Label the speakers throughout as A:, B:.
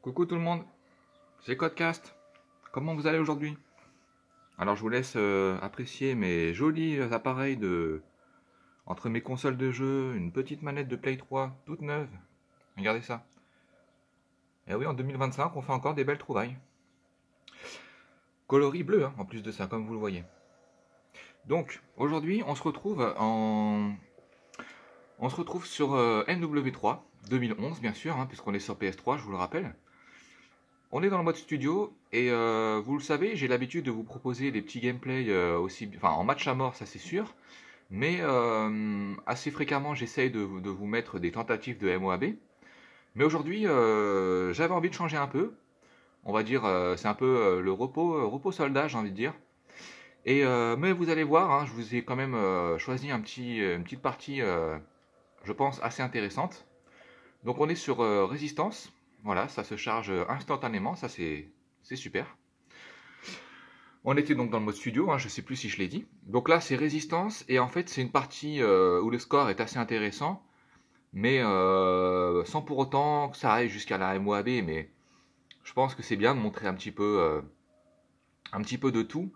A: Coucou tout le monde, c'est Codecast. Comment vous allez aujourd'hui? Alors je vous laisse apprécier mes jolis appareils entre mes consoles de jeu, une petite manette de Play 3 toute neuve. Regardez ça. Et oui, en 2025, on fait encore des belles trouvailles. Coloris bleu, hein, en plus de ça, comme vous le voyez. Donc aujourd'hui, on se retrouve sur MW3 2011, bien sûr, hein, puisqu'on est sur PS3, je vous le rappelle. On est dans le mode studio et vous le savez, j'ai l'habitude de vous proposer des petits gameplays en match à mort, ça c'est sûr, mais assez fréquemment j'essaye de vous mettre des tentatives de MOAB. Mais aujourd'hui, j'avais envie de changer un peu. On va dire, c'est un peu le repos soldat, j'ai envie de dire. Et mais vous allez voir, hein, je vous ai quand même choisi une petite partie, je pense, assez intéressante. Donc on est sur Résistance. Voilà, ça se charge instantanément, ça c'est super. On était donc dans le mode studio, hein, je ne sais plus si je l'ai dit. Donc là c'est Résistance, et en fait c'est une partie où le score est assez intéressant, mais sans pour autant que ça aille jusqu'à la MOAB, mais je pense que c'est bien de montrer un petit peu de tout,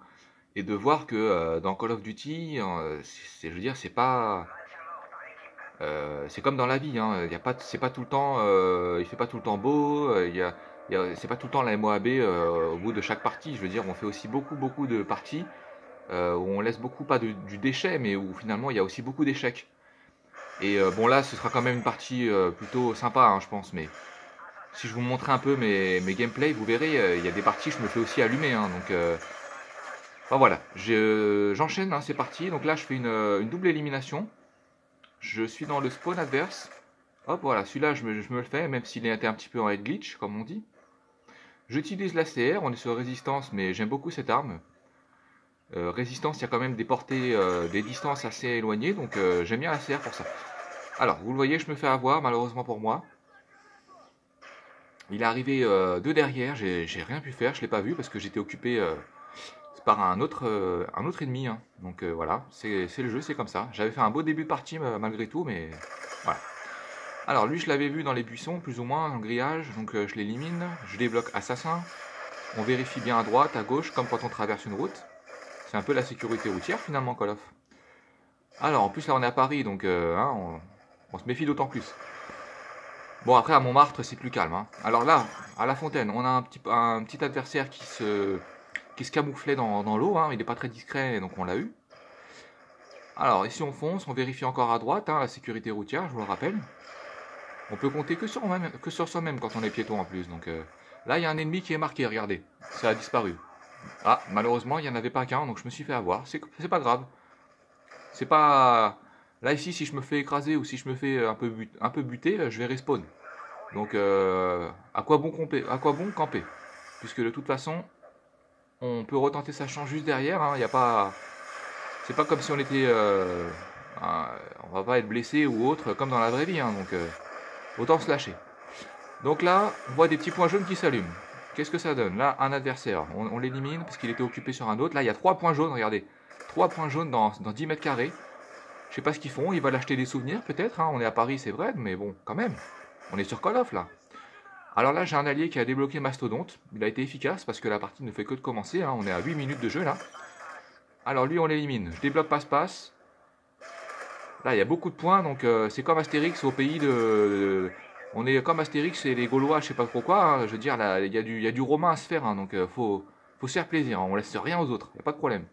A: et de voir que dans Call of Duty, je veux dire, c'est pas... c'est comme dans la vie, hein. C'est pas tout le temps, il fait pas tout le temps beau, c'est pas tout le temps la MOAB au bout de chaque partie. Je veux dire, on fait aussi beaucoup de parties où on laisse beaucoup, pas du déchet, mais où finalement il y a aussi beaucoup d'échecs. Et bon, là, ce sera quand même une partie plutôt sympa, hein, je pense. Mais si je vous montre un peu mes gameplays, vous verrez, il y a des parties, je me fais aussi allumer. Hein, donc, enfin voilà, j'enchaîne hein, ces parties. Donc là, je fais une double élimination. Je suis dans le spawn adverse. Hop, voilà, celui-là, je me le fais, même s'il était un petit peu en head glitch, comme on dit. J'utilise la CR, on est sur Résistance, mais j'aime beaucoup cette arme. Résistance, il y a quand même des portées, des distances assez éloignées, donc j'aime bien la CR pour ça. Alors, vous le voyez, je me fais avoir, malheureusement pour moi. Il est arrivé de derrière, j'ai rien pu faire, je ne l'ai pas vu, parce que j'étais occupé par un autre ennemi. Hein. Donc voilà, c'est le jeu, c'est comme ça. J'avais fait un beau début de partie malgré tout, mais voilà. Alors lui, je l'avais vu dans les buissons, plus ou moins, dans le grillage, donc je l'élimine. Je débloque Assassin. On vérifie bien à droite, à gauche, comme quand on traverse une route. C'est un peu la sécurité routière finalement, Call of. Alors en plus là on est à Paris, donc hein, on se méfie d'autant plus. Bon après à Montmartre c'est plus calme. Hein. Alors là, à La Fontaine, on a un petit adversaire qui se camouflait dans l'eau, hein. Il n'est pas très discret, donc on l'a eu. Alors ici on fonce, on vérifie encore à droite, hein, la sécurité routière, je vous le rappelle. On peut compter que sur soi-même quand on est piéton en plus. Donc là, il y a un ennemi qui est marqué, regardez. Ça a disparu. Ah, malheureusement, il n'y en avait pas qu'un, donc je me suis fait avoir. C'est pas grave. C'est pas... Là, ici, si je me fais écraser ou si je me fais un peu buter, je vais respawn. Donc, à quoi bon camper? Puisque de toute façon, on peut retenter sa chance juste derrière. Hein, y a pas... C'est pas comme si on était... on va pas être blessé ou autre, comme dans la vraie vie. Hein, donc... autant se lâcher. Donc là, on voit des petits points jaunes qui s'allument. Qu'est-ce que ça donne? Là, un adversaire. On l'élimine parce qu'il était occupé sur un autre. Là, il y a 3 points jaunes, regardez. 3 points jaunes dans 10 mètres carrés. Je sais pas ce qu'ils font. Ils veulent acheter des souvenirs, peut-être. Hein. On est à Paris, c'est vrai, mais bon, quand même. On est sur Call of, là. Alors là, j'ai un allié qui a débloqué Mastodonte. Il a été efficace parce que la partie ne fait que de commencer. Hein. On est à 8 minutes de jeu, là. Alors lui, on l'élimine. Je débloque passe-passe. Là, il y a beaucoup de points, donc c'est comme Astérix au pays on est comme Astérix et les Gaulois, je sais pas trop quoi. Hein. Je veux dire, là, il y a du romain à se faire, hein, donc faut se faire plaisir. Hein. On laisse rien aux autres, il n'y a pas de problème.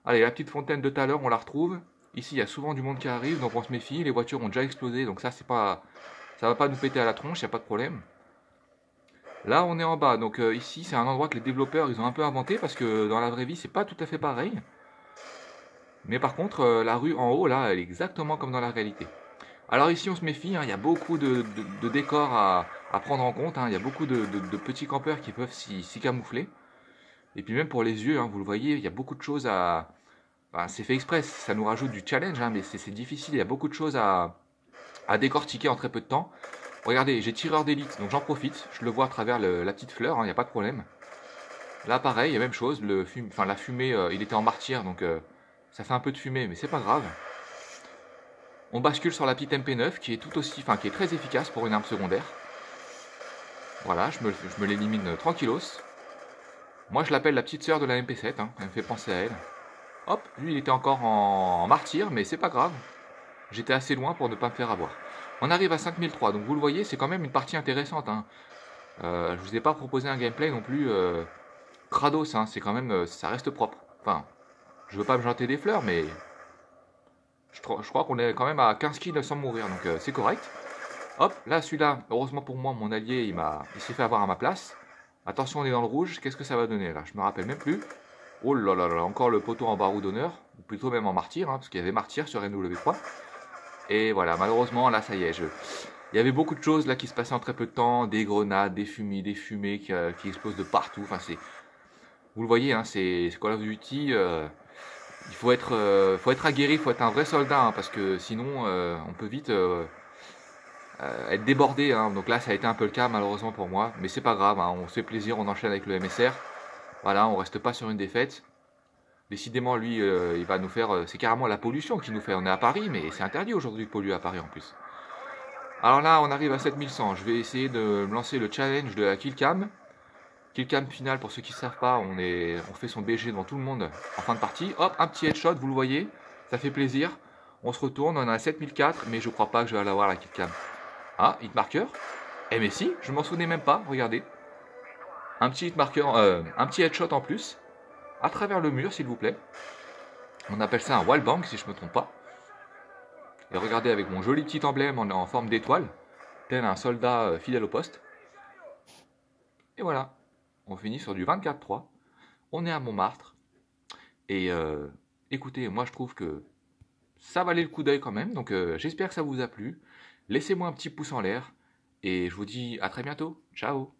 A: Allez, la petite fontaine de tout à l'heure, on la retrouve. Ici, il y a souvent du monde qui arrive, donc on se méfie. Les voitures ont déjà explosé, donc ça va pas nous péter à la tronche, il n'y a pas de problème. Là, on est en bas, donc ici, c'est un endroit que les développeurs ils ont un peu inventé parce que dans la vraie vie, c'est pas tout à fait pareil. Mais par contre, la rue en haut, là, elle est exactement comme dans la réalité. Alors ici, on se méfie, hein, il y a beaucoup de décors à prendre en compte. Hein, il y a beaucoup de petits campeurs qui peuvent s'y camoufler. Et puis même pour les yeux, hein, vous le voyez, il y a beaucoup de choses à... Enfin, c'est fait exprès, ça nous rajoute du challenge, hein, mais c'est difficile, il y a beaucoup de choses à décortiquer en très peu de temps. Regardez, j'ai tireur d'élite, donc j'en profite. Je le vois à travers la petite fleur, il n'y a pas de problème. Là, pareil, il y a même chose, la fumée, il était en martyr, donc... ça fait un peu de fumée, mais c'est pas grave. On bascule sur la petite MP9 qui est tout aussi, qui est très efficace pour une arme secondaire. Voilà, je me l'élimine tranquillos. Moi, je l'appelle la petite sœur de la MP7, hein, elle me fait penser à elle. Hop, lui, il était encore en martyr, mais c'est pas grave. J'étais assez loin pour ne pas me faire avoir. On arrive à 5003, donc vous le voyez, c'est quand même une partie intéressante. Hein. Je vous ai pas proposé un gameplay non plus Kratos, hein, c'est quand même, ça reste propre. Enfin, je veux pas me jeter des fleurs, mais je crois qu'on est quand même à 15 kills sans mourir, donc c'est correct. Hop, là, celui-là, heureusement pour moi, mon allié, il s'est fait avoir à ma place. Attention, on est dans le rouge, qu'est-ce que ça va donner là? Je me rappelle même plus. Oh là là là, encore le poteau en barreau d'honneur, ou plutôt même en martyr, hein, parce qu'il y avait martyr sur NW3. Et voilà, malheureusement, là, ça y est, il y avait beaucoup de choses là qui se passaient en très peu de temps, des grenades, des fumées qui explosent de partout. Enfin, vous le voyez, hein, c'est Call of Duty. Il faut être aguerri, il faut être un vrai soldat, hein, parce que sinon, on peut vite être débordé. Hein. Donc là, ça a été un peu le cas malheureusement pour moi, mais c'est pas grave. Hein, on se fait plaisir, on enchaîne avec le MSR. Voilà, on reste pas sur une défaite. Décidément, lui, il va nous faire. C'est carrément la pollution qu'il nous fait. On est à Paris, mais c'est interdit aujourd'hui de polluer à Paris en plus. Alors là, on arrive à 7100. Je vais essayer de me lancer le challenge de la killcam. Killcam finale, pour ceux qui ne savent pas, on fait son BG devant tout le monde en fin de partie. Hop, un petit headshot, vous le voyez, ça fait plaisir. On se retourne, on a 7004, mais je crois pas que je vais l'avoir la killcam. Ah, hitmarker. Eh mais si, je m'en souvenais même pas, regardez. Un petit hitmarker, un petit headshot en plus, à travers le mur s'il vous plaît. On appelle ça un wallbang si je me trompe pas. Et regardez avec mon joli petit emblème en forme d'étoile, tel un soldat fidèle au poste. Et voilà, on finit sur du 24-3. On est à Montmartre. Et écoutez, moi je trouve que ça valait le coup d'œil quand même. Donc j'espère que ça vous a plu. Laissez-moi un petit pouce en l'air. Et je vous dis à très bientôt. Ciao.